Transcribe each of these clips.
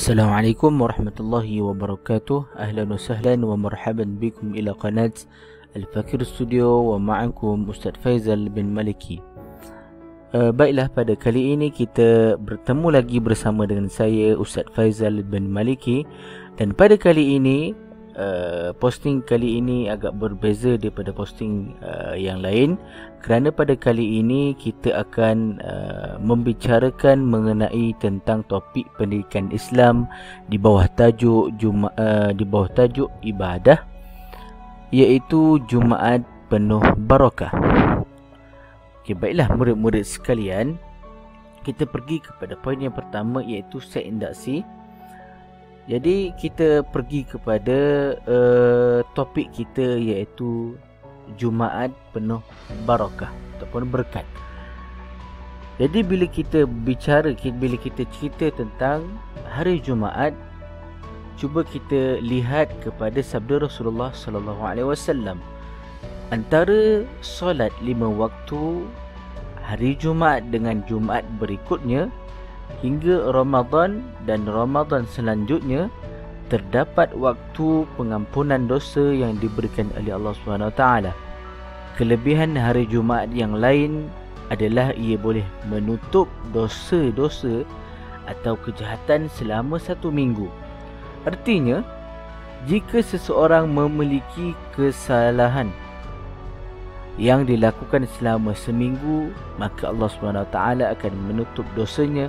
Assalamualaikum warahmatullahi wabarakatuh. Ahlan wa sahlan wa marhaban bikum ila qanat Al-Fakir Studio wa ma'akum Ustaz Faizal bin Maliki. Baiklah, pada kali ini kita bertemu lagi bersama dengan saya Ustaz Faizal bin Maliki. Dan pada kali ini posting kali ini agak berbeza daripada posting yang lain, kerana pada kali ini kita akan membicarakan mengenai tentang topik pendidikan Islam di bawah tajuk ibadah, iaitu Jumaat penuh barakah. Okey, baiklah murid-murid sekalian, kita pergi kepada poin yang pertama, iaitu set induksi. Jadi kita pergi kepada topik kita, iaitu Jumaat penuh barakah ataupun berkat. Jadi bila kita cerita tentang hari Jumaat, cuba kita lihat kepada sabda Rasulullah sallallahu alaihi wasallam. Antara solat 5 waktu hari Jumaat dengan Jumaat berikutnya hingga Ramadan dan Ramadan selanjutnya, terdapat waktu pengampunan dosa yang diberikan oleh Allah SWT. Kelebihan hari Jumaat yang lain adalah ia boleh menutup dosa-dosa atau kejahatan selama 1 minggu. Artinya, jika seseorang memiliki kesalahan yang dilakukan selama seminggu, maka Allah SWT akan menutup dosanya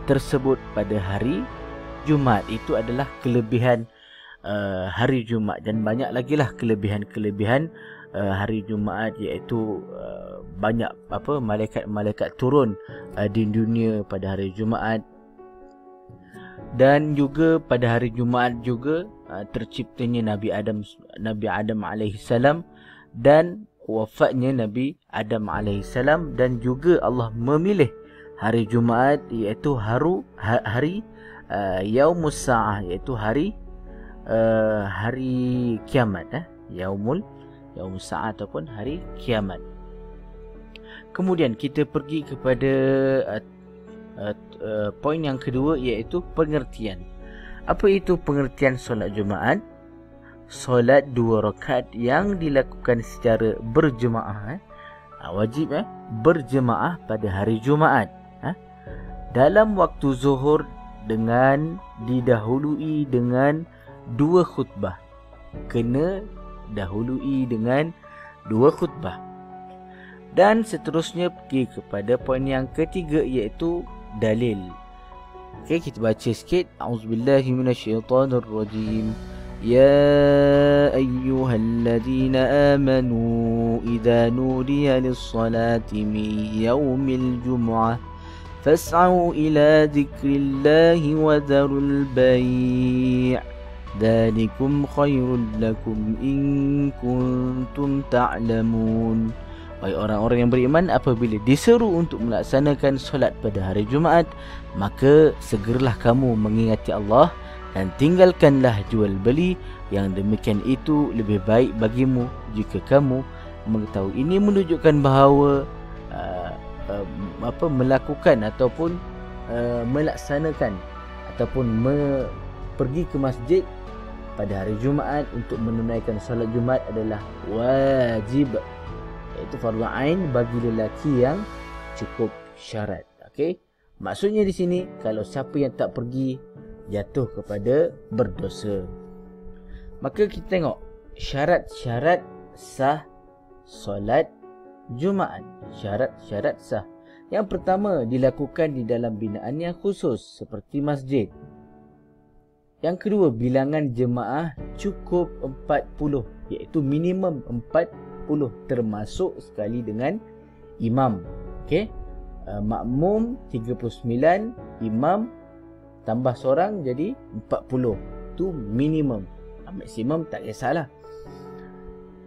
tersebut pada hari Jumaat. Itu adalah kelebihan hari Jumaat, dan banyak lagi lah kelebihan-kelebihan hari Jumaat, iaitu banyak malaikat-malaikat turun di dunia pada hari Jumaat, dan juga pada hari Jumaat juga terciptanya Nabi Adam alaihissalam dan wafatnya Nabi Adam alaihissalam, dan juga Allah memilih hari Jumaat, iaitu hari Yaumus Sa'ah, iaitu hari kiamat, Yaumus Sa'ah ataupun hari kiamat. Kemudian kita pergi kepada poin yang kedua, iaitu pengertian. Apa itu pengertian solat Jumaat? Solat 2 rakaat yang dilakukan secara berjemaah, wajib berjemaah pada hari Jumaat, dalam waktu zuhur, dengan didahului dengan 2 khutbah. Kena dahului dengan 2 khutbah. Dan seterusnya pergi kepada poin yang ketiga, iaitu dalil. Okey, kita baca sikit. Auzubillahi minasyaitonirrajim. يا أيها الذين آمنوا إذا نودي للصلاة من يوم الجمعة فاسعوا إلى ذكر الله وذروا البيع ذلكم خير لكم إن كنتم تعلمون. Wahai orang-orang yang beriman, apabila diseru untuk melaksanakan solat pada hari Jumaat, maka segeralah kamu mengingati Allah dan tinggalkanlah jual beli. Yang demikian itu lebih baik bagimu jika kamu mengetahui. Ini menunjukkan bahawa melakukan ataupun melaksanakan ataupun pergi ke masjid pada hari Jumaat untuk menunaikan solat Jumaat adalah wajib, iaitu fardu ain bagi lelaki yang cukup syarat. Okey, maksudnya di sini, kalau siapa yang tak pergi jatuh kepada berdosa. Maka kita tengok syarat-syarat sah solat Jumaat. Syarat-syarat sah. Yang pertama, dilakukan di dalam binaan yang khusus seperti masjid. Yang kedua, bilangan jemaah cukup 40, iaitu minimum 40, termasuk sekali dengan imam. Okey, makmum 39, imam tambah seorang jadi 40. Itu minimum. Maksimum tak kisahlah.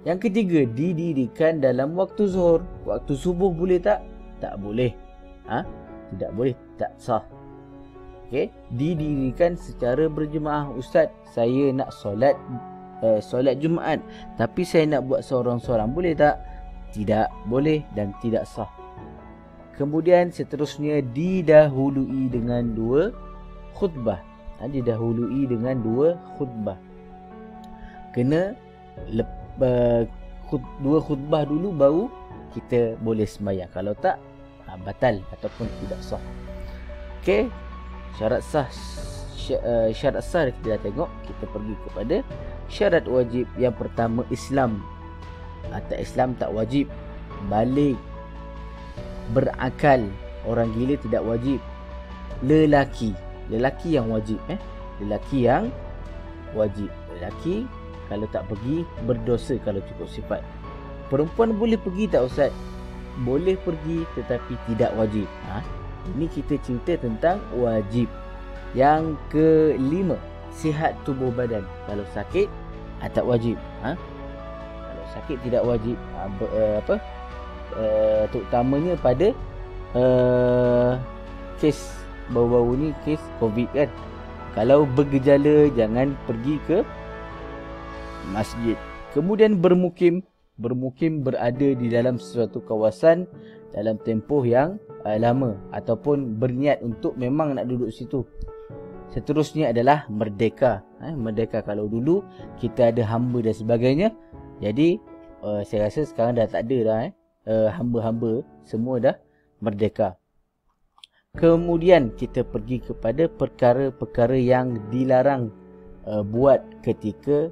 Yang ketiga, didirikan dalam waktu zuhur. Waktu subuh boleh tak? Tak boleh. Tidak boleh, tak sah. Okey, didirikan secara berjemaah. Ustaz, saya nak solat Jumaat, tapi saya nak buat seorang-seorang, boleh tak? Tidak boleh dan tidak sah. Kemudian seterusnya didahului dengan 2 khutbah. didahului dengan 2 khutbah. Kena 2 khutbah dulu baru kita boleh sembahyang. Kalau tak, batal ataupun tidak sah. Okey, syarat sah kita dah tengok. Kita pergi kepada syarat wajib. Yang pertama, Islam. Tak Islam tak wajib. Balik, berakal. Orang gila tidak wajib. Lelaki yang wajib. Lelaki yang wajib. Lelaki kalau tak pergi berdosa kalau cukup sifat. Perempuan boleh pergi tak Ustaz? Boleh pergi tetapi tidak wajib. Ini kita cerita tentang wajib. Yang kelima, sihat tubuh badan. Kalau sakit tak wajib. Kalau sakit tidak wajib. Terutamanya pada kes baru-baru ni, kes COVID kan. Kalau bergejala jangan pergi ke masjid. Kemudian bermukim berada di dalam sesuatu kawasan dalam tempoh yang lama ataupun berniat untuk memang nak duduk situ. Seterusnya adalah merdeka. Merdeka, kalau dulu kita ada hamba dan sebagainya. Jadi saya rasa sekarang dah tak ada dah. Hamba-hamba semua dah merdeka. Kemudian kita pergi kepada perkara-perkara yang dilarang buat ketika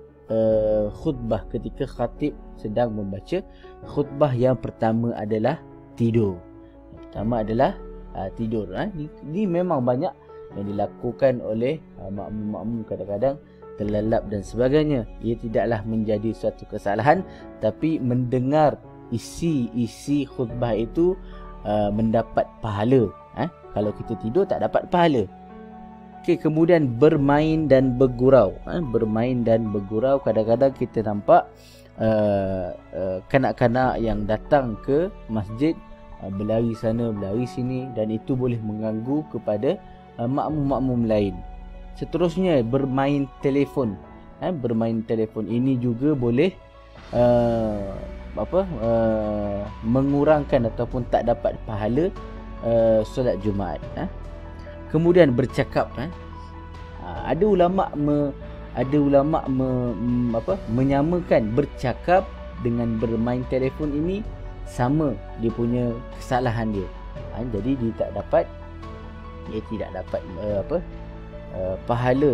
khutbah, ketika khatib sedang membaca khutbah. Yang pertama adalah tidur. Yang pertama adalah tidur. Ini memang banyak yang dilakukan oleh makmum-makmum, kadang-kadang terlelap dan sebagainya. Ia tidaklah menjadi suatu kesalahan, tapi mendengar isi khutbah itu mendapat pahala. Kalau kita tidur tak dapat pahala. Okey, kemudian bermain dan bergurau. Bermain dan bergurau, kadang-kadang kita nampak kanak-kanak yang datang ke masjid berlari sana berlari sini, dan itu boleh mengganggu kepada makmum-makmum lain. Seterusnya, bermain telefon. Bermain telefon ini juga boleh mengurangkan ataupun tak dapat pahala solat Jumaat. Kemudian bercakap. Ada ulama menyamakan bercakap dengan bermain telefon ini sama dia punya kesalahan dia. Jadi dia tidak dapat pahala,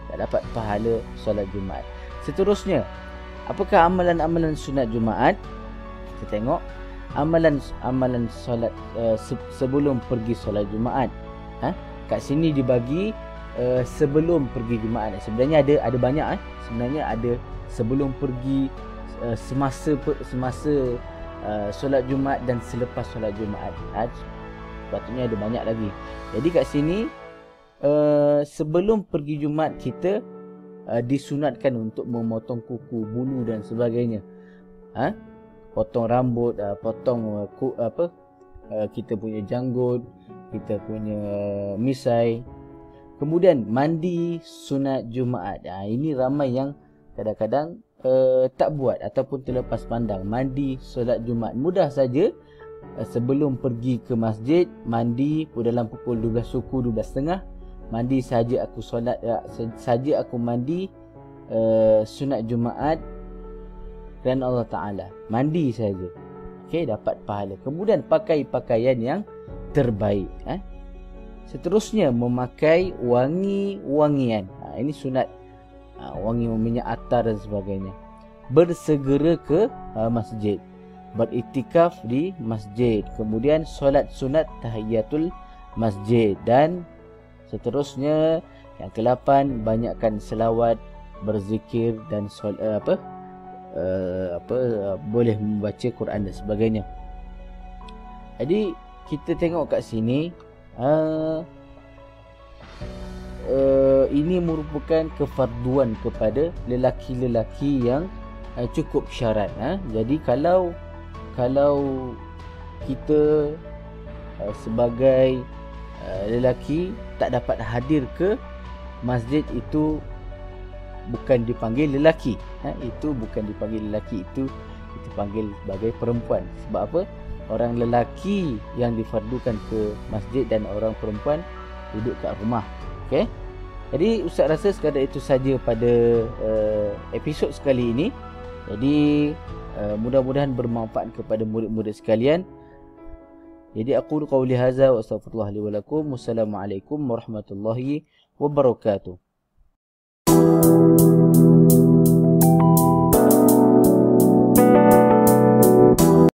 tak dapat pahala solat Jumaat. Seterusnya, apakah amalan-amalan sunat Jumaat? Kita tengok amalan solat sebelum pergi solat Jumaat. Kat sini dibagi sebelum pergi Jumaat. Sebenarnya ada banyak. Sebenarnya ada sebelum pergi, semasa solat Jumaat dan selepas solat Jumaat. Sepatutnya ada banyak lagi. Jadi kat sini sebelum pergi Jumaat kita disunatkan untuk memotong kuku, bulu dan sebagainya. Potong rambut, potong kita punya janggut, kita punya misai. Kemudian mandi sunat Jumaat. Ini ramai yang kadang-kadang tak buat ataupun terlepas pandang. Mandi solat Jumaat mudah saja. Sebelum pergi ke masjid, mandi dalam pukul 12 suku, 12.30. Mandi saja aku solat, saja aku mandi sunat Jumaat kerana Allah Ta'ala. Mandi saja. Okey, dapat pahala. Kemudian pakai pakaian yang terbaik. Seterusnya, memakai wangi-wangian. Ini sunat. Wangi minyak atar dan sebagainya. Bersegera ke masjid. Beriktikaf di masjid. Kemudian solat sunat tahiyatul masjid. Dan seterusnya, yang ke-8, banyakkan selawat, berzikir dan boleh membaca Quran dan sebagainya. Jadi kita tengok kat sini, ini merupakan kefarduan kepada lelaki-lelaki yang cukup syarat. Jadi kalau kita sebagai lelaki tak dapat hadir ke masjid, itu bukan dipanggil lelaki. Itu bukan dipanggil lelaki, itu kita panggil sebagai perempuan. Sebab apa? Orang lelaki yang difardukan ke masjid dan orang perempuan duduk kat rumah. Okey? Jadi Ustaz rasa sekadar itu saja pada episod sekali ini. Jadi mudah-mudahan bermanfaat kepada murid-murid sekalian. Jadi aku qauli hadza wa astaghfirullah li wa lakum. Wassalamualaikum warahmatullahi wabarakatuh.